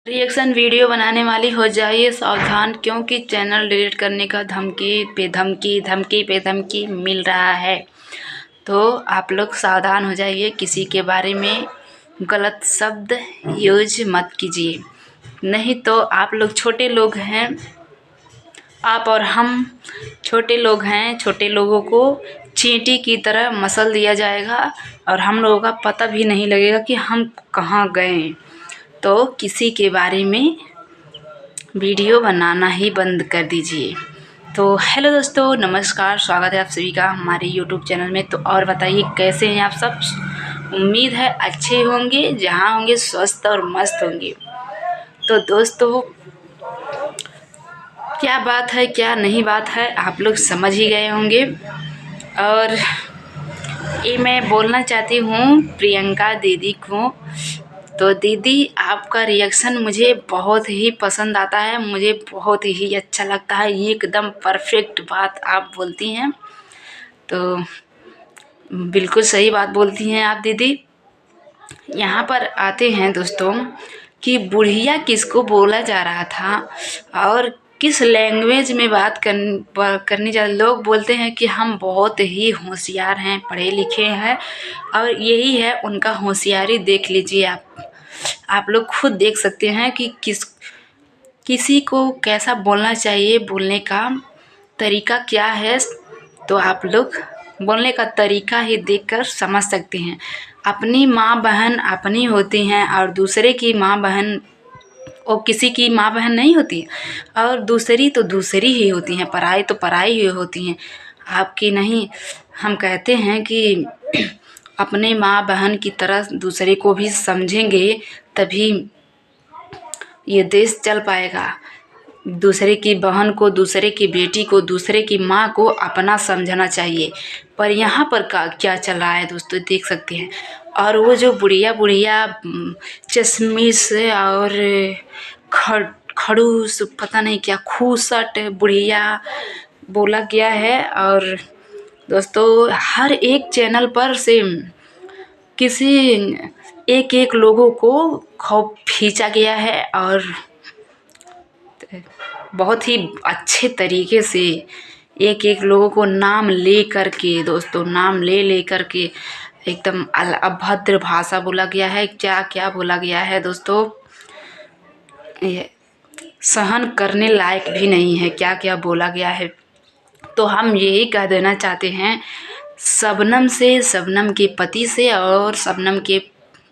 Reaction video बनाने वाली हो जाइए सावधान, क्योंकि चैनल डिलीट करने का धमकी पे धमकी मिल रहा है। तो आप लोग सावधान हो जाइए, किसी के बारे में गलत शब्द यूज मत कीजिए, नहीं तो आप लोग छोटे लोग हैं, आप और हम छोटे लोग हैं। छोटे लोगों को चींटी की तरह मसल दिया जाएगा और हम लोगों का पता भी नहीं लगेगा कि हम कहाँ गए। तो किसी के बारे में वीडियो बनाना ही बंद कर दीजिए। तो हेलो दोस्तों, नमस्कार, स्वागत है आप सभी का हमारे यूट्यूब चैनल में। तो और बताइए कैसे हैं आप सब। उम्मीद है अच्छे होंगे, जहाँ होंगे स्वस्थ और मस्त होंगे। तो दोस्तों, क्या बात है क्या नहीं बात है आप लोग समझ ही गए होंगे। और ये मैं बोलना चाहती हूँ प्रियंका दीदी को। तो दीदी, आपका रिएक्शन मुझे बहुत ही पसंद आता है, मुझे बहुत ही अच्छा लगता है। एकदम परफेक्ट बात आप बोलती हैं, तो बिल्कुल सही बात बोलती हैं आप दीदी। यहाँ पर आते हैं दोस्तों कि बुढ़िया किसको बोला जा रहा था और किस लैंग्वेज में बात करनी जा। लोग बोलते हैं कि हम बहुत ही होशियार हैं, पढ़े लिखे हैं, और यही है उनका होशियारी। देख लीजिए आप लोग खुद देख सकते हैं कि किसी को कैसा बोलना चाहिए, बोलने का तरीका क्या है। तो आप लोग बोलने का तरीका ही देखकर समझ सकते हैं। अपनी माँ बहन अपनी होती हैं और दूसरे की माँ बहन और किसी की माँ बहन नहीं होती, और दूसरी तो दूसरी ही होती हैं, पराई तो पराई ही होती हैं, आपकी नहीं। हम कहते हैं कि अपने माँ बहन की तरह दूसरे को भी समझेंगे, तभी ये देश चल पाएगा। दूसरे की बहन को, दूसरे की बेटी को, दूसरे की माँ को अपना समझना चाहिए। पर यहाँ पर क्या चल रहा है दोस्तों, देख सकते हैं। और वो जो बुढ़िया चश्मिश और खड़ूस, पता नहीं क्या खूसट बुढ़िया बोला गया है। और दोस्तों, हर एक चैनल पर से किसी एक लोगों को खूब खींचा गया है और बहुत ही अच्छे तरीके से एक लोगों को नाम ले करके, दोस्तों नाम ले करके एकदम अभद्र भाषा बोला गया है। क्या क्या बोला गया है दोस्तों, ये सहन करने लायक भी नहीं है, क्या क्या बोला गया है। तो हम यही कह देना चाहते हैं शबनम से, शबनम के पति से और शबनम के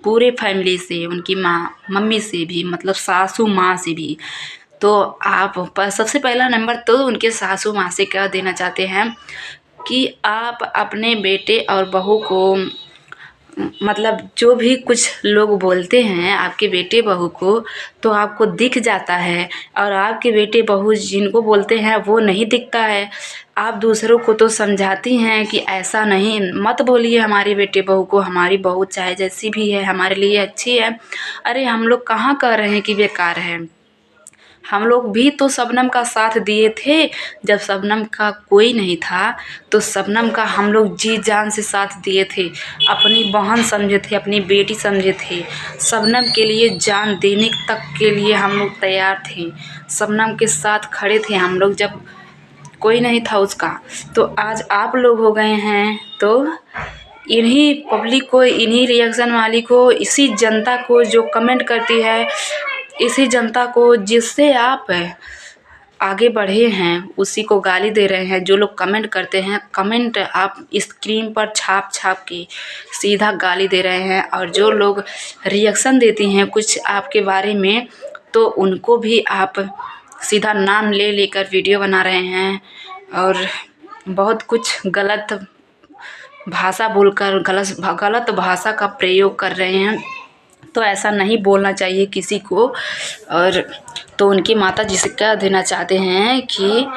पूरे फैमिली से, उनकी माँ मम्मी से भी, मतलब सासू माँ से भी। तो आप सबसे पहला नंबर तो उनके सासू माँ से कह देना चाहते हैं कि आप अपने बेटे और बहू को, मतलब जो भी कुछ लोग बोलते हैं आपके बेटे बहू को, तो आपको दिख जाता है, और आपके बेटे बहू जिनको बोलते हैं वो नहीं दिखता है। आप दूसरों को तो समझाती हैं कि ऐसा नहीं, मत बोलिए हमारे बेटे बहू को, हमारी बहू चाहे जैसी भी है हमारे लिए अच्छी है। अरे हम लोग कहाँ कह रहे हैं कि बेकार है, हम लोग भी तो शबनम का साथ दिए थे। जब शबनम का कोई नहीं था तो शबनम का हम लोग जी जान से साथ दिए थे, अपनी बहन समझे थे, अपनी बेटी समझे थे। शबनम के लिए जान देने तक के लिए हम लोग तैयार थे, शबनम के साथ खड़े थे हम लोग जब कोई नहीं था उसका। तो आज आप लोग हो गए हैं, तो इन्हीं पब्लिक को, इन्हीं रिएक्शन वाली को, इसी जनता को जो कमेंट करती है, इसी जनता को जिससे आप आगे बढ़े हैं, उसी को गाली दे रहे हैं। जो लोग कमेंट करते हैं, कमेंट आप स्क्रीन पर छाप के सीधा गाली दे रहे हैं। और जो लोग रिएक्शन देती हैं कुछ आपके बारे में, तो उनको भी आप सीधा नाम ले लेकर वीडियो बना रहे हैं और बहुत कुछ गलत भाषा बोलकर गलत भाषा का प्रयोग कर रहे हैं। तो ऐसा नहीं बोलना चाहिए किसी को। और तो उनकी माता जी से कह देना चाहते हैं कि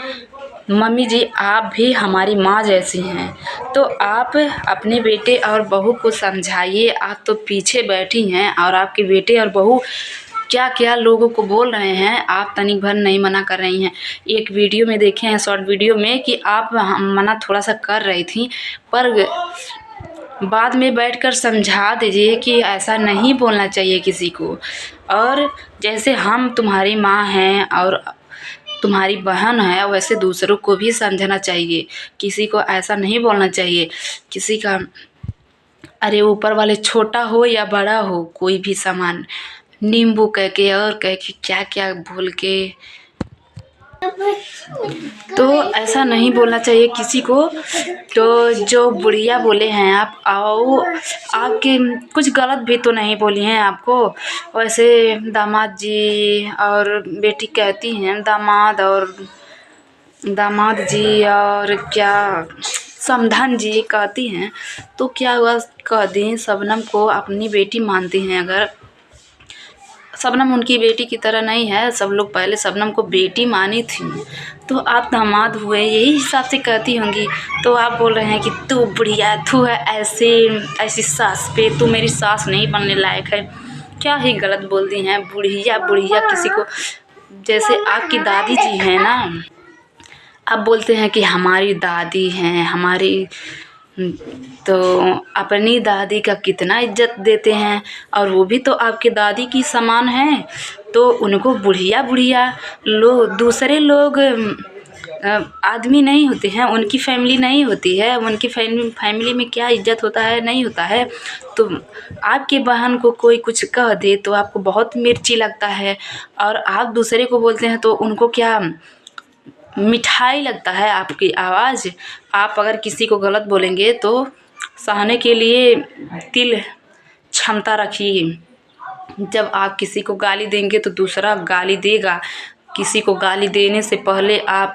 मम्मी जी, आप भी हमारी माँ जैसी हैं, तो आप अपने बेटे और बहू को समझाइए। आप तो पीछे बैठी हैं और आपके बेटे और बहू क्या क्या लोगों को बोल रहे हैं, आप तनिक भर नहीं मना कर रही हैं। एक वीडियो में देखे हैं, शॉर्ट वीडियो में, कि आप मना थोड़ा सा कर रही थी, पर बाद में बैठकर समझा दीजिए कि ऐसा नहीं बोलना चाहिए किसी को। और जैसे हम तुम्हारी माँ हैं और तुम्हारी बहन है, वैसे दूसरों को भी समझना चाहिए। किसी को ऐसा नहीं बोलना चाहिए। किसी का अरे ऊपर वाले छोटा हो या बड़ा हो, कोई भी सामान नींबू कह के और कह के क्या क्या बोल के, तो ऐसा नहीं बोलना चाहिए किसी को। तो जो बुढ़िया बोले हैं आप, आओ आपके कुछ गलत भी तो नहीं बोली हैं आपको। वैसे दामाद जी और बेटी कहती हैं दामाद जी और क्या समधन जी कहती हैं, तो क्या हुआ, कह दें। शबनम को अपनी बेटी मानती हैं। अगर शबनम उनकी बेटी की तरह नहीं है, सब लोग पहले शबनम को बेटी मानी थी, तो आप दामाद हुए यही हिसाब से कहती होंगी। तो आप बोल रहे हैं कि तू बुढ़िया, तू है ऐसी सास पे, तू मेरी सास नहीं बनने लायक है। क्या ही गलत बोलती हैं, बुढ़िया बुढ़िया किसी को। जैसे आपकी दादी जी हैं ना, आप बोलते हैं कि हमारी दादी हैं हमारी, तो अपनी दादी का कितना इज्जत देते हैं, और वो भी तो आपके दादी की समान हैं। तो उनको बुढ़िया बुढ़िया दूसरे लोग आदमी नहीं होते हैं, उनकी फैमिली नहीं होती है। उनकी फैमिली में क्या इज्जत होता है, नहीं होता है। तो आपकी बहन को कोई कुछ कह दे तो आपको बहुत मिर्ची लगता है, और आप दूसरे को बोलते हैं तो उनको क्या मिठाई लगता है आपकी आवाज़। आप अगर किसी को गलत बोलेंगे तो सहने के लिए दिल क्षमता रखिए। जब आप किसी को गाली देंगे तो दूसरा गाली देगा। किसी को गाली देने से पहले आप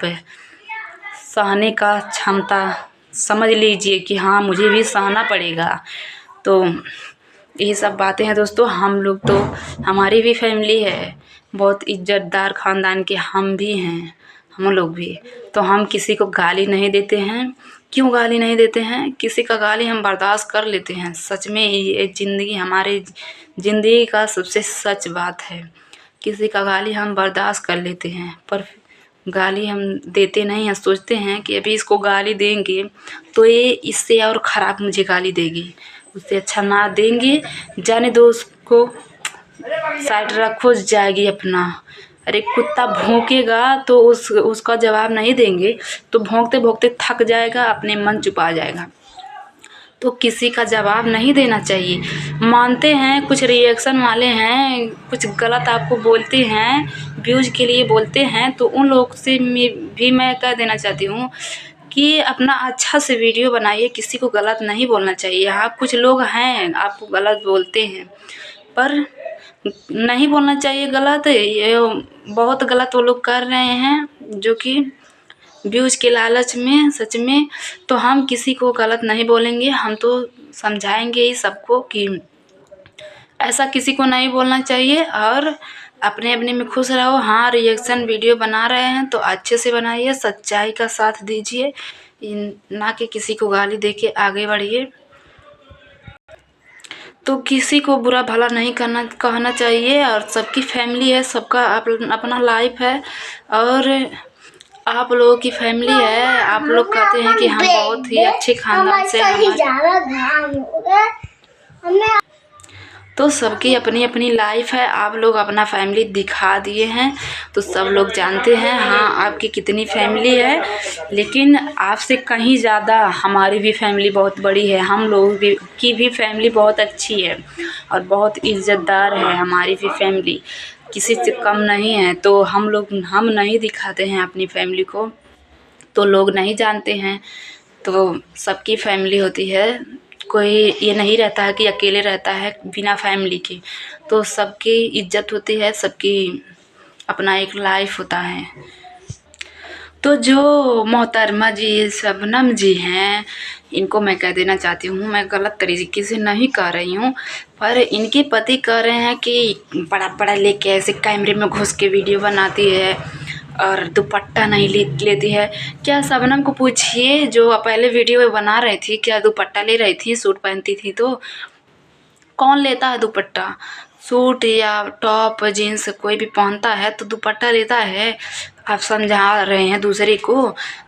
सहने का क्षमता समझ लीजिए कि हाँ, मुझे भी सहना पड़ेगा। तो यही सब बातें हैं दोस्तों। हम लोग तो, हमारी भी फैमिली है, बहुत इज्जतदार ख़ानदान के हम भी हैं, हम लोग भी। तो हम किसी को गाली नहीं देते हैं। क्यों गाली नहीं देते हैं? किसी का गाली हम बर्दाश्त कर लेते हैं। सच में ये ज़िंदगी हमारे ज़िंदगी का सबसे सच बात है। किसी का गाली हम बर्दाश्त कर लेते हैं, पर गाली हम देते नहीं हैं। सोचते हैं कि अभी इसको गाली देंगे तो ये इससे और ख़राब मुझे गाली देगी, उससे अच्छा ना देंगे, जाने दो उसको, साइड रखो, जाएगी अपना। अरे कुत्ता भौंकेगा तो उसका जवाब नहीं देंगे तो भौंकते भौंकते थक जाएगा, अपने मन चुपा जाएगा। तो किसी का जवाब नहीं देना चाहिए। मानते हैं कुछ रिएक्शन वाले हैं, कुछ गलत आपको बोलते हैं, व्यूज़ के लिए बोलते हैं, तो उन लोग से भी मैं कह देना चाहती हूँ कि अपना अच्छा से वीडियो बनाइए। किसी को गलत नहीं बोलना चाहिए। हाँ, कुछ लोग हैं आपको गलत बोलते हैं, पर नहीं बोलना चाहिए गलत। ये बहुत गलत वो लोग कर रहे हैं, जो कि व्यूज़ के लालच में। सच में तो हम किसी को गलत नहीं बोलेंगे। हम तो समझाएंगे ही सबको कि ऐसा किसी को नहीं बोलना चाहिए, और अपने अपने में खुश रहो। हाँ, रिएक्शन वीडियो बना रहे हैं तो अच्छे से बनाइए, सच्चाई का साथ दीजिए, ना कि किसी को गाली दे के आगे बढ़िए। तो किसी को बुरा भला नहीं कहना चाहिए। और सबकी फैमिली है, सबका अपना लाइफ है, और आप लोगों की फैमिली है। आप लोग कहते हैं कि हम बहुत ही अच्छे खानदान से हैं, तो सबकी अपनी अपनी लाइफ है। आप लोग अपना फैमिली दिखा दिए हैं तो सब लोग जानते हैं हाँ आपकी कितनी फैमिली है। लेकिन आपसे कहीं ज़्यादा हमारी भी फैमिली बहुत बड़ी है। हम लोग की भी फैमिली बहुत अच्छी है और बहुत इज़्ज़तदार है। हमारी भी फैमिली किसी से कम नहीं है। तो हम नहीं दिखाते हैं अपनी फैमिली को, तो लोग नहीं जानते हैं। तो सबकी फैमिली होती है। कोई ये नहीं रहता है कि अकेले रहता है बिना फैमिली के। तो सबकी इज्जत होती है, सबकी अपना एक लाइफ होता है। तो जो मोहतरमा जी शबनम जी हैं, इनको मैं कह देना चाहती हूँ, मैं गलत तरीके से नहीं कह रही हूँ, पर इनके पति कह रहे हैं कि बड़ा बड़ा लेके ऐसे कैमरे में घुस के वीडियो बनाती है और दुपट्टा नहीं लेती है। क्या शबनम को पूछिए, जो पहले वीडियो बना रही थी, क्या दुपट्टा ले रही थी, सूट पहनती थी तो कौन लेता है दुपट्टा? सूट या टॉप जीन्स कोई भी पहनता है तो दुपट्टा लेता है, आप समझा रहे हैं दूसरे को।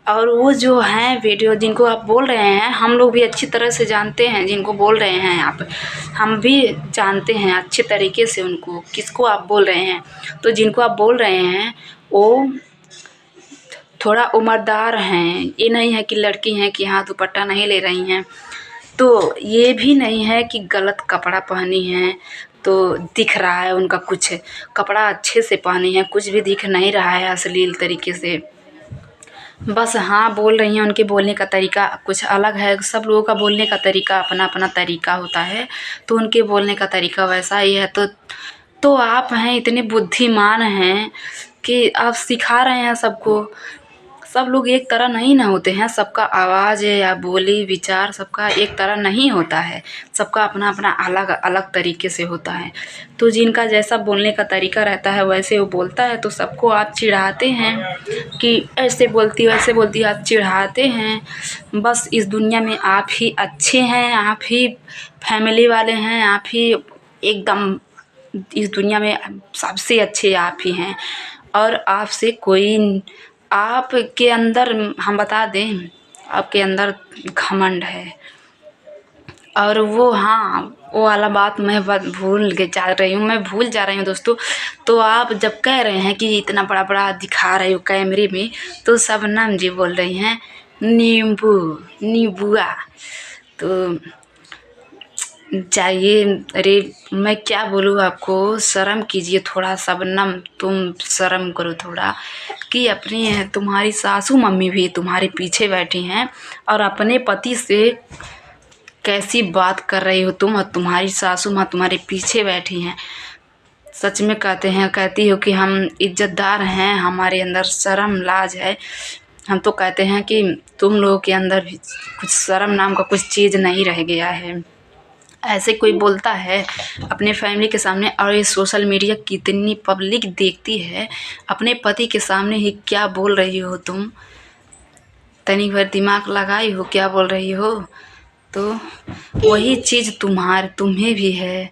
और वो जो हैं वीडियो जिनको आप बोल रहे हैं, हम लोग भी अच्छी तरह से जानते हैं जिनको बोल रहे हैं आप, हम भी जानते हैं अच्छे तरीके से उनको किसको आप बोल रहे हैं। तो जिनको आप बोल रहे हैं वो थोड़ा उम्रदार हैं, ये नहीं है कि लड़की हैं कि हाँ दुपट्टा नहीं ले रही हैं। तो ये भी नहीं है कि गलत कपड़ा पहनी हैं तो दिख रहा है उनका कुछ, कपड़ा अच्छे से पहनी है, कुछ भी दिख नहीं रहा है अश्लील तरीके से। बस हाँ बोल रही हैं, उनके बोलने का तरीका कुछ अलग है। सब लोगों का बोलने का तरीका अपना अपना तरीका होता है, तो उनके बोलने का तरीका वैसा ही है। तो आप हैं इतने बुद्धिमान हैं कि आप सिखा रहे हैं सबको। सब लोग एक तरह नहीं ना होते हैं, सबका आवाज़ या बोली विचार सबका एक तरह नहीं होता है, सबका अपना अपना अलग अलग तरीके से होता है। तो जिनका जैसा बोलने का तरीका रहता है वैसे वो बोलता है, तो सबको आप चिढ़ाते हैं कि ऐसे बोलती वैसे बोलती, आप चिढ़ाते हैं। बस इस दुनिया में आप ही अच्छे हैं, आप ही फैमिली वाले हैं, आप ही एकदम इस दुनिया में सबसे अच्छे आप ही हैं। और आपसे कोई, आपके अंदर हम बता दें, आपके अंदर घमंड है। और वो हाँ वो वाला बात मैं भूल जा रही हूँ दोस्तों। तो आप जब कह रहे हैं कि इतना बड़ा बड़ा दिखा रहे हो कैमरे में, तो शबनम जी बोल रही हैं नींबू नींबुआ। तो चाहिए, अरे मैं क्या बोलूँ आपको, शर्म कीजिए थोड़ा शबनम, तुम शर्म करो थोड़ा कि अपनी तुम्हारी सासू मम्मी भी तुम्हारे पीछे बैठी हैं और अपने पति से कैसी बात कर रही हो तुम, और तुम्हारी सासू माँ तुम्हारे पीछे बैठी हैं। सच में कहती हो कि हम इज्जतदार हैं, हमारे अंदर शर्म लाज है। हम तो कहते हैं कि तुम लोगों के अंदर भी कुछ शर्म नाम का कुछ चीज़ नहीं रह गया है। ऐसे कोई बोलता है अपने फैमिली के सामने, और ये सोशल मीडिया कितनी पब्लिक देखती है, अपने पति के सामने ही क्या बोल रही हो तुम, तनी भर दिमाग लगाई हो क्या बोल रही हो। तो वही चीज़ तुम्हें भी है,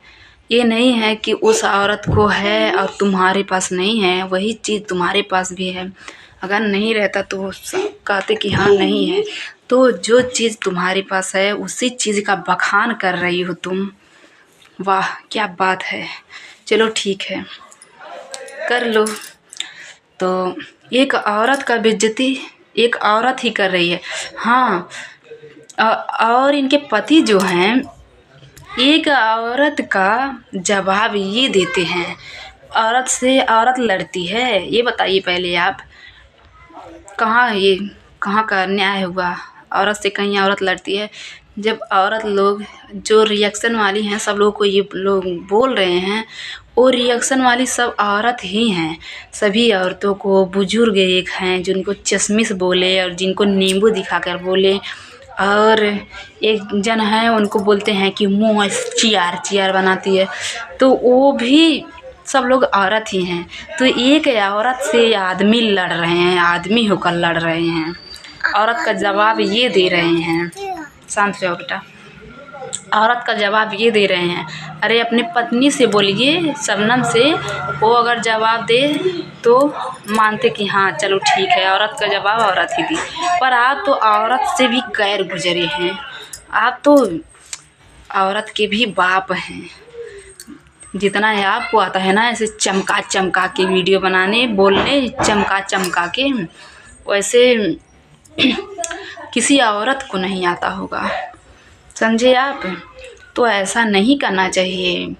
ये नहीं है कि उस औरत को है और तुम्हारे पास नहीं है, वही चीज़ तुम्हारे पास भी है। अगर नहीं रहता तो वो कहते कि हाँ नहीं है। तो जो चीज़ तुम्हारे पास है उसी चीज़ का बखान कर रही हो तुम। वाह क्या बात है, चलो ठीक है कर लो। तो एक औरत का बेइज्जती एक औरत ही कर रही है। हाँ और इनके पति जो हैं एक औरत का जवाब ये देते हैं, औरत से औरत लड़ती है, ये बताइए पहले आप, कहाँ का न्याय हुआ, औरत से कहीं औरत लड़ती है। जब औरत लोग जो रिएक्शन वाली हैं, सब लोगों को ये लोग बोल रहे हैं, वो रिएक्शन वाली सब औरत ही हैं। सभी औरतों को, बुजुर्ग एक हैं जिनको चश्मिश बोले और जिनको नींबू दिखाकर बोले, और एक जन है उनको बोलते हैं कि मुँह चियार बनाती है, तो वो भी सब लोग औरत ही हैं। तो एक औरत से आदमी लड़ रहे हैं, आदमी होकर लड़ रहे हैं, औरत का जवाब ये दे रहे हैं। शांत जाओ बेटा। औरत का जवाब ये दे रहे हैं, अरे अपने पत्नी से बोलिए, शबनम से, वो अगर जवाब दे तो मानते कि हाँ चलो ठीक है, औरत का जवाब औरत ही दी। पर आप तो औरत से भी गैर गुजरे हैं, आप तो औरत के भी बाप हैं। जितना है आपको आता है ना ऐसे चमका चमका के वीडियो बनाने, बोलने, चमका चमका के, वैसे किसी औरत को नहीं आता होगा, समझे आप। तो ऐसा नहीं करना चाहिए,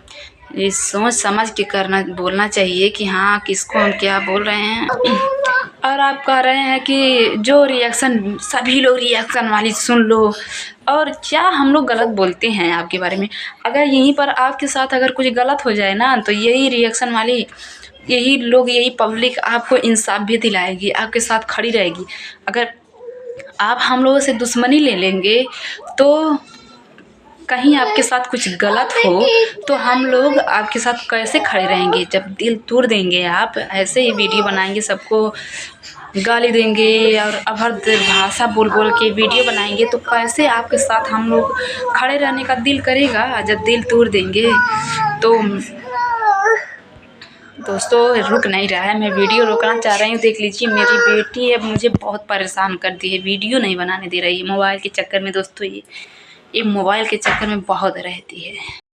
ये सोच समझ के बोलना चाहिए कि हाँ किसको हम क्या बोल रहे हैं। और आप कह रहे हैं कि जो रिएक्शन, सभी लोग रिएक्शन वाली सुन लो, और क्या हम लोग गलत बोलते हैं आपके बारे में। अगर यहीं पर आपके साथ अगर कुछ गलत हो जाए ना, तो यही रिएक्शन वाली, यही लोग, यही पब्लिक आपको इंसाफ भी दिलाएगी, आपके साथ खड़ी रहेगी। अगर आप हम लोगों से दुश्मनी ले लेंगे तो कहीं आपके साथ कुछ गलत हो तो हम लोग आपके साथ कैसे खड़े रहेंगे। जब दिल तोड़ देंगे आप, ऐसे ही वीडियो बनाएंगे, सबको गाली देंगे और अभद्र भाषा बोल बोल के वीडियो बनाएंगे, तो कैसे आपके साथ हम लोग खड़े रहने का दिल करेगा। जब दिल तोड़ देंगे तो दोस्तों रुक नहीं रहा है, मैं वीडियो रोकना चाह रही हूँ। देख लीजिए मेरी बेटी अब मुझे बहुत परेशान कर दी है, वीडियो नहीं बनाने दे रही है मोबाइल के चक्कर में। दोस्तों ये मोबाइल के चक्कर में बहुत रहती है।